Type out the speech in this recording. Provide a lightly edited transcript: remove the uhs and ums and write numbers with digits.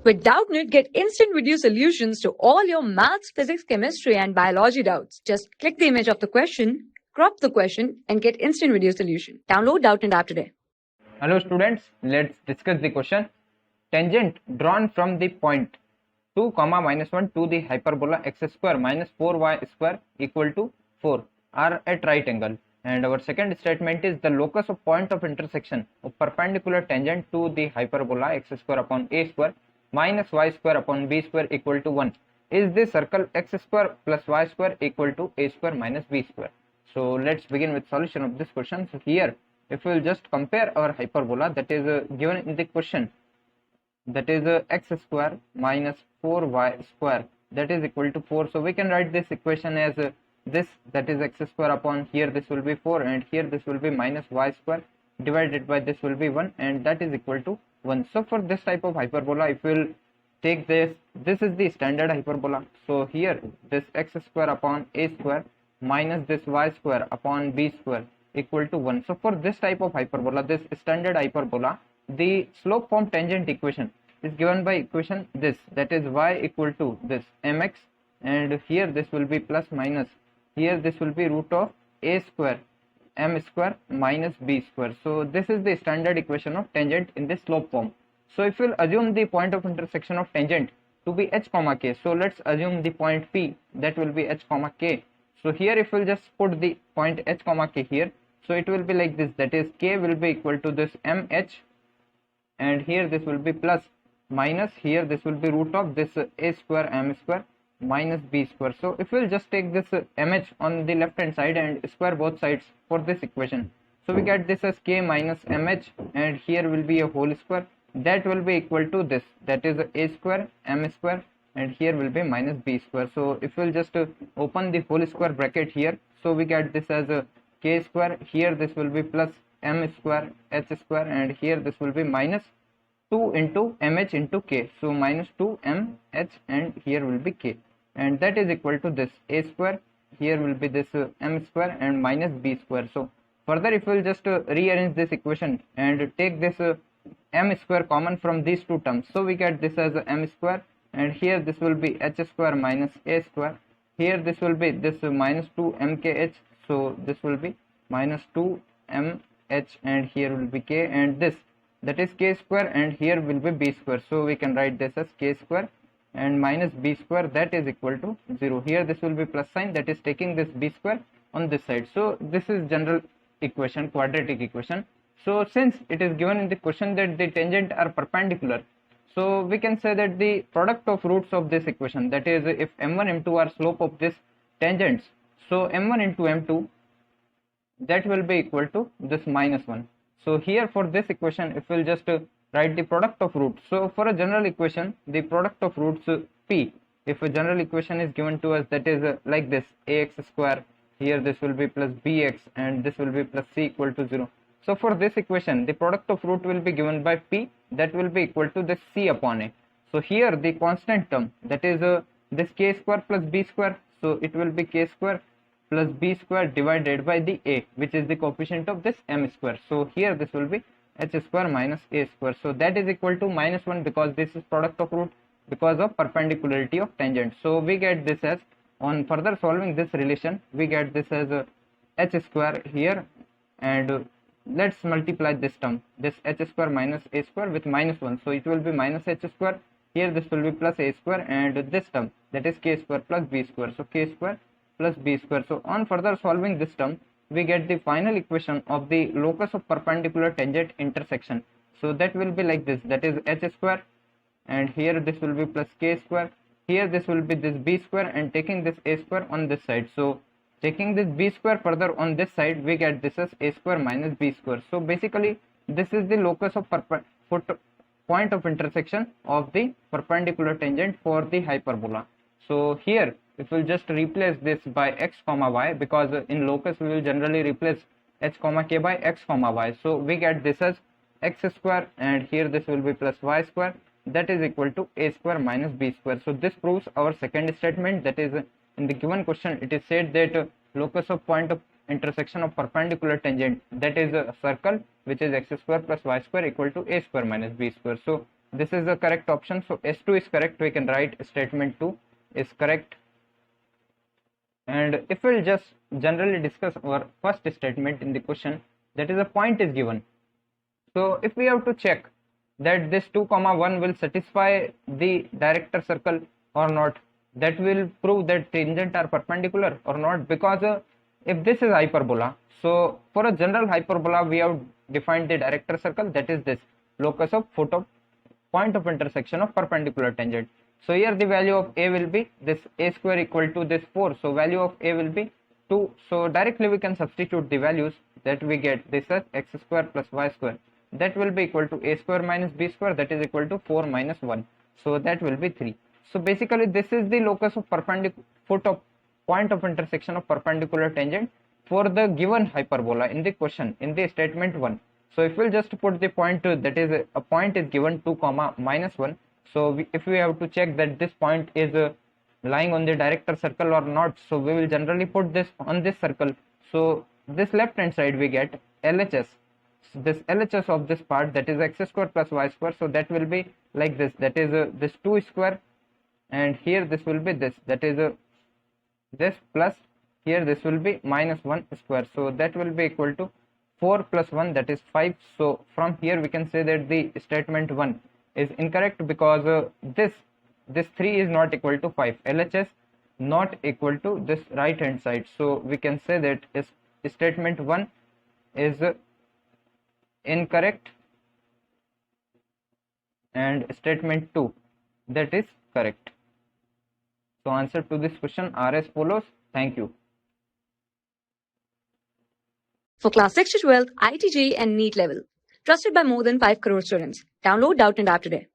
With Doubtnut, get instant video solutions to all your maths, physics, chemistry, and biology doubts. Just click the image of the question, crop the question, and get instant video solution. Download Doubtnut app today. Hello students, let's discuss the question. Tangent drawn from the point 2, -1 to the hyperbola x square minus 4y square equal to 4 are at right angle. And our second statement is the locus of point of intersection of perpendicular tangent to the hyperbola x square upon a square minus y square upon b square equal to 1 is the circle x square plus y square equal to a square minus b square. So let's begin with solution of this question. So here, if we will just compare our hyperbola that is given in the question, that is x square minus 4y square, that is equal to 4. So we can write this equation as this, that is x square upon here this will be 4, and here this will be minus y square divided by this will be 1, and that is equal to 1. So for this type of hyperbola, if we will take this is the standard hyperbola. So here this x square upon a square minus this y square upon b square equal to 1. So for this type of hyperbola, this standard hyperbola, the slope form tangent equation is given by equation this, that is y equal to this mx, and here this will be plus minus, here this will be root of a square m square minus b square. So this is the standard equation of tangent in the slope form. So if we'll assume the point of intersection of tangent to be h comma k, so let's assume the point P that will be h comma k. So here if we'll just put the point h comma k here, so it will be like this, that is k will be equal to this mh, and here this will be plus minus, here this will be root of this a square m square minus b square. So if we'll just take this mh on the left hand side and square both sides for this equation, so we get this as k minus mh, and here will be a whole square that will be equal to this, that is a square m square, and here will be minus b square. So if we'll just open the whole square bracket here, so we get this as a k square, here this will be plus m square h square, and here this will be minus 2 into mh into k, so minus 2 mh, and here will be k, and that is equal to this a square, here will be this m square and minus b square. So further if we will just rearrange this equation and take this m square common from these two terms, so we get this as m square, and here this will be h square minus a square, here this will be this minus 2 mkh, so this will be minus 2 mh, and here will be k, and this, that is k square, and here will be b square. So we can write this as k square and minus b square, that is equal to 0. Here this will be plus sign, that is taking this b square on this side. So this is general equation, quadratic equation. So since it is given in the question that the tangent are perpendicular, so we can say that the product of roots of this equation, that is if m1 m2 are slope of this tangents, so m1 into m2 that will be equal to this minus 1. So here for this equation, if we'll just write the product of roots, so for a general equation, the product of roots p, if a general equation is given to us, that is like this ax square, here this will be plus bx, and this will be plus c equal to 0. So for this equation, the product of root will be given by p, that will be equal to this c upon a. So here the constant term, that is this k square plus b square, so it will be k square plus b square divided by the a, which is the coefficient of this m square. So here this will be h square minus a square, so that is equal to minus 1, because this is product of root because of perpendicularity of tangent. So we get this as, on further solving this relation, we get this as h square here, and let's multiply this term, this h square minus a square with minus 1, so it will be minus h square, here this will be plus a square, and this term, that is k square plus b square, so k square plus b square. So on further solving this term, we get the final equation of the locus of perpendicular tangent intersection. So that will be like this, that is h square, and here this will be plus k square, here this will be this b square, and taking this a square on this side, so taking this b square further on this side, we get this as a square minus b square. So basically this is the locus of point of intersection of the perpendicular tangent for the hyperbola. So here if we'll just replace this by x comma y, because in locus we will generally replace h comma k by x comma y, so we get this as x square, and here this will be plus y square, that is equal to a square minus b square. So this proves our second statement, that is in the given question it is said that locus of point of intersection of perpendicular tangent, that is a circle, which is x square plus y square equal to a square minus b square. So this is the correct option. So S2 is correct. We can write statement 2 is correct. And if we'll just generally discuss our first statement in the question, that is a point is given. So if we have to check that this 2 comma 1 will satisfy the director circle or not, that will prove that tangent are perpendicular or not, because if this is hyperbola, so for a general hyperbola we have defined the director circle, that is this locus of point of intersection of perpendicular tangent. So here the value of a will be this a square equal to this 4, so value of a will be 2. So directly we can substitute the values that we get this as x square plus y square, that will be equal to a square minus b square, that is equal to 4 minus 1, so that will be 3. So basically this is the locus of point of intersection of perpendicular tangent for the given hyperbola in the question in the statement 1. So if we'll just put the point that is a point is given 2 comma minus 1, so if we have to check that this point is lying on the director circle or not, so we will generally put this on this circle. So this left hand side we get LHS, this LHS of this part, that is x square plus y square, so that will be like this, that is this 2 square, and here this will be this, that is this, plus here this will be minus 1 square, so that will be equal to 4 plus 1, that is 5. So from here we can say that the statement 1 is incorrect, because this 3 is not equal to 5, LHS not equal to this right hand side, so we can say that is statement 1 is incorrect and statement 2 that is correct. So answer to this question are as follows. Thank you. For class 6 to 12, IIT JEE and NEET level. Trusted by more than 5 crore students. Download Doubtnut app today.